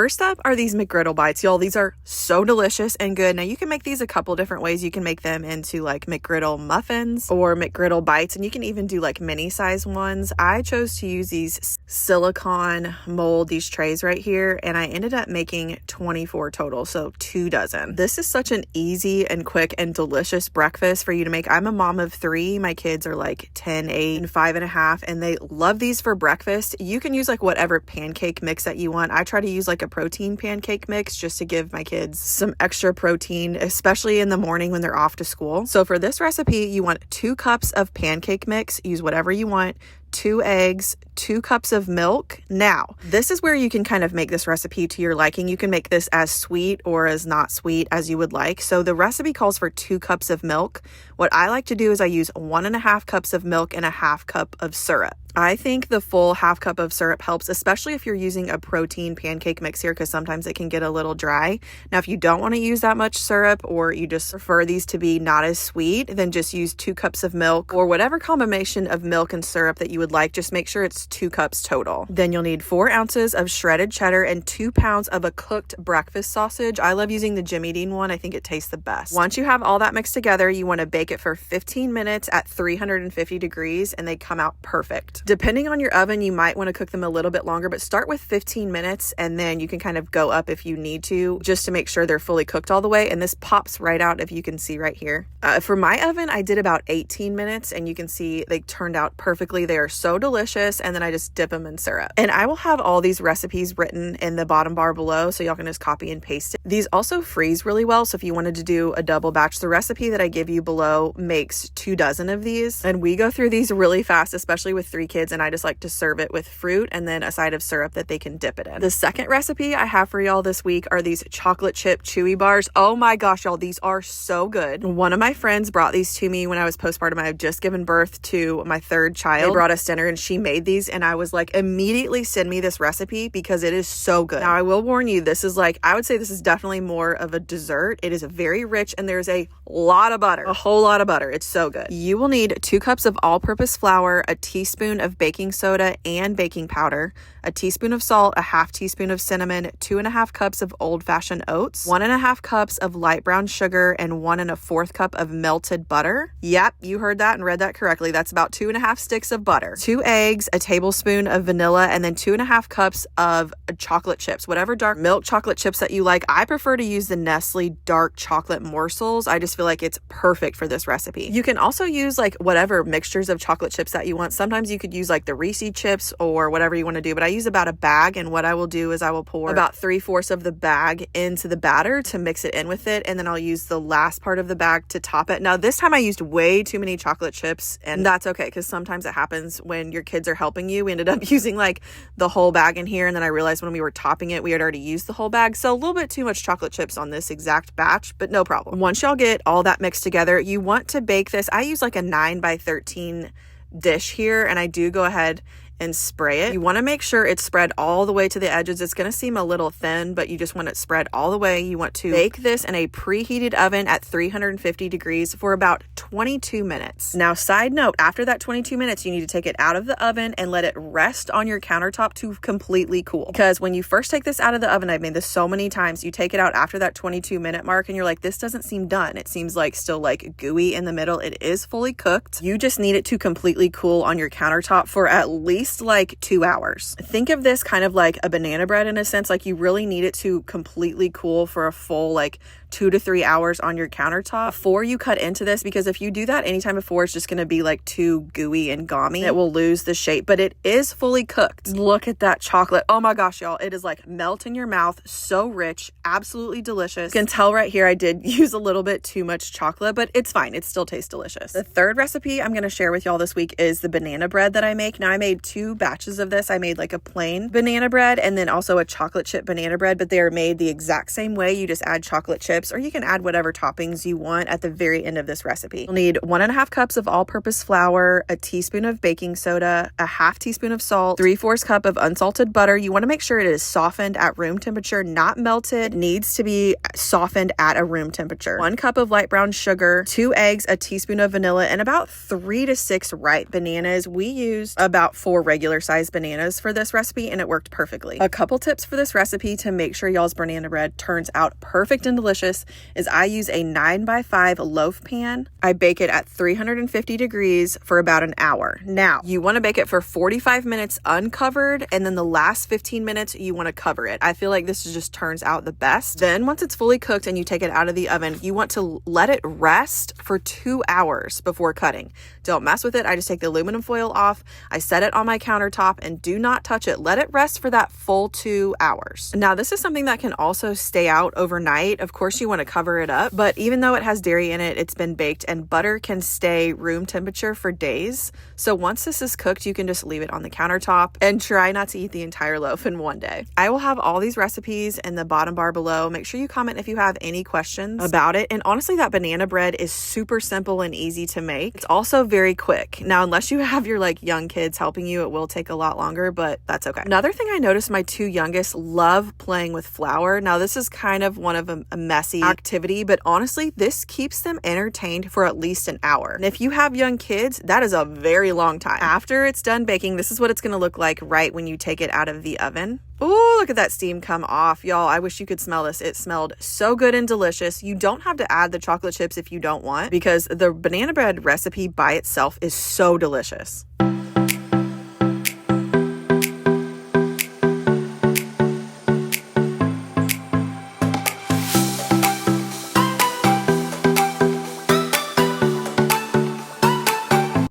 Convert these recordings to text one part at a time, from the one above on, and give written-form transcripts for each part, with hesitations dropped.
First up are these McGriddle bites. Y'all, these are so delicious and good. Now you can make these a couple different ways. You can make them into like McGriddle muffins or McGriddle bites, and you can even do like mini size ones. I chose to use these silicone mold, these trays right here, and I ended up making 24 total, so 2 dozen. This is such an easy and quick and delicious breakfast for you to make. I'm a mom of 3. My kids are like 10, 8, and 5.5, and they love these for breakfast. You can use like whatever pancake mix that you want. I try to use like a protein pancake mix just to give my kids some extra protein, especially in the morning when they're off to school. So for this recipe, you want 2 cups of pancake mix. Use whatever you want. 2 eggs, 2 cups of milk. Now, this is where you can kind of make this recipe to your liking. You can make this as sweet or as not sweet as you would like. So the recipe calls for 2 cups of milk. What I like to do is I use 1.5 cups of milk and a 1/2 cup of syrup. I think the full 1/2 cup of syrup helps, especially if you're using a protein pancake mix here, because sometimes it can get a little dry. Now, if you don't want to use that much syrup, or you just prefer these to be not as sweet, then just use 2 cups of milk or whatever combination of milk and syrup that you would like. Just make sure it's 2 cups total. Then you'll need 4 ounces of shredded cheddar and 2 pounds of a cooked breakfast sausage. I love using the Jimmy Dean one. I think it tastes the best. Once you have all that mixed together, you want to bake it for 15 minutes at 350 degrees, and they come out perfect. Depending on your oven, you might want to cook them a little bit longer, but start with 15 minutes and then you can kind of go up if you need to, just to make sure they're fully cooked all the way. And this pops right out, if you can see right here. For my oven, I did about 18 minutes and you can see they turned out perfectly. They are so delicious. And then I just dip them in syrup. And I will have all these recipes written in the bottom bar below, so y'all can just copy and paste it. These also freeze really well. So if you wanted to do a double batch, the recipe that I give you below makes 2 dozen of these. And we go through these really fast, especially with 3 kids. And I just like to serve it with fruit and then a side of syrup that they can dip it in. The second recipe I have for y'all this week are these chocolate chip chewy bars. Oh my gosh, y'all, these are so good. One of my friends brought these to me when I was postpartum. I had just given birth to my 3rd child. They brought us dinner and she made these, and I was like, immediately send me this recipe because it is so good. Now, I will warn you, this is like, I would say this is definitely more of a dessert. It is very rich and there's a lot of butter, a whole lot of butter. It's so good. You will need 2 cups of all-purpose flour, a teaspoon of baking soda and baking powder, a teaspoon of salt, a 1/2 teaspoon of cinnamon, 2.5 cups of old-fashioned oats, 1.5 cups of light brown sugar, and 1 1/4 cup of melted butter. Yep, you heard that and read that correctly. That's about 2.5 sticks of butter, 2 eggs, a tablespoon of vanilla, and then 2.5 cups of chocolate chips, whatever dark milk chocolate chips that you like. I prefer to use the Nestle dark chocolate morsels. I just feel like it's perfect for this recipe. You can also use like whatever mixtures of chocolate chips that you want. Sometimes you could use like the Reese chips or whatever you want to do, but I use about a bag, and what I will do is I will pour about 3/4 of the bag into the batter to mix it in with it, and then I'll use the last part of the bag to top it. Now, this time I used way too many chocolate chips, and that's okay, because sometimes it happens when your kids are helping you. We ended up using like the whole bag in here, and then I realized when we were topping it, we had already used the whole bag, so a little bit too much chocolate chips on this exact batch, but no problem. Once y'all get all that mixed together, you want to bake this. I use like a 9 by 13 dish here, and I do go ahead and spray it. You want to make sure it's spread all the way to the edges. It's going to seem a little thin, but you just want it spread all the way. You want to bake this in a preheated oven at 350 degrees for about 22 minutes. Now, side note, after that 22 minutes, you need to take it out of the oven and let it rest on your countertop to completely cool. Because when you first take this out of the oven, I've made this so many times, you take it out after that 22-minute mark and you're like, this doesn't seem done. It seems like still like gooey in the middle. It is fully cooked. You just need it to completely cool on your countertop for at least like 2 hours. Think of this kind of like a banana bread in a sense. Like, you really need it to completely cool for a full like 2 to 3 hours on your countertop before you cut into this, because if you do that anytime before, it's just going to be like too gooey and gummy. It will lose the shape, but it is fully cooked. Look at that chocolate. Oh my gosh, y'all. It is like melt in your mouth. So rich, absolutely delicious. You can tell right here I did use a little bit too much chocolate, but it's fine. It still tastes delicious. The third recipe I'm going to share with y'all this week is the banana bread that I make. Now, I made 2 batches of this. I made like a plain banana bread and then also a chocolate chip banana bread, but they are made the exact same way. You just add chocolate chips, or you can add whatever toppings you want at the very end of this recipe. You'll need 1.5 cups of all-purpose flour, a teaspoon of baking soda, a 1/2 teaspoon of salt, 3/4 cup of unsalted butter. You want to make sure it is softened at room temperature, not melted. It needs to be softened at a room temperature. 1 cup of light brown sugar, 2 eggs, a teaspoon of vanilla, and about 3 to 6 ripe bananas. We used about 4 regular size bananas for this recipe, and it worked perfectly. A couple tips for this recipe to make sure y'all's banana bread turns out perfect and delicious is I use a 9x5 loaf pan. I bake it at 350 degrees for about an hour. Now, you want to bake it for 45 minutes uncovered, and then the last 15 minutes you want to cover it. I feel like this just turns out the best. Then once it's fully cooked and you take it out of the oven, you want to let it rest for 2 hours before cutting. Don't mess with it. I just take the aluminum foil off. I set it on my countertop and do not touch it. Let it rest for that full 2 hours. Now, this is something that can also stay out overnight. Of course, you want to cover it up, but even though it has dairy in it, it's been baked, and butter can stay room temperature for days. So once this is cooked, you can just leave it on the countertop and try not to eat the entire loaf in one day. I will have all these recipes in the bottom bar below. Make sure you comment if you have any questions about it. And honestly, that banana bread is super simple and easy to make. It's also very quick. Now, unless you have your young kids helping you, it will take a lot longer, but that's okay. Another thing I noticed, my two youngest love playing with flour. Now, this is kind of one of a messy activity, but honestly, this keeps them entertained for at least an hour. And if you have young kids, that is a very long time. After it's done baking, this is what it's going to look like right when you take it out of the oven. Oh, look at that steam come off. Y'all, I wish you could smell this. It smelled so good and delicious. You don't have to add the chocolate chips if you don't want, because the banana bread recipe by itself is so delicious.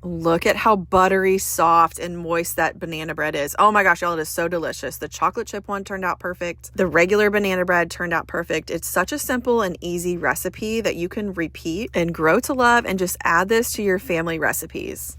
Look at how buttery, soft, and moist that banana bread is. Oh my gosh, y'all, it is so delicious. The chocolate chip one turned out perfect. The regular banana bread turned out perfect. It's such a simple and easy recipe that you can repeat and grow to love, and just add this to your family recipes.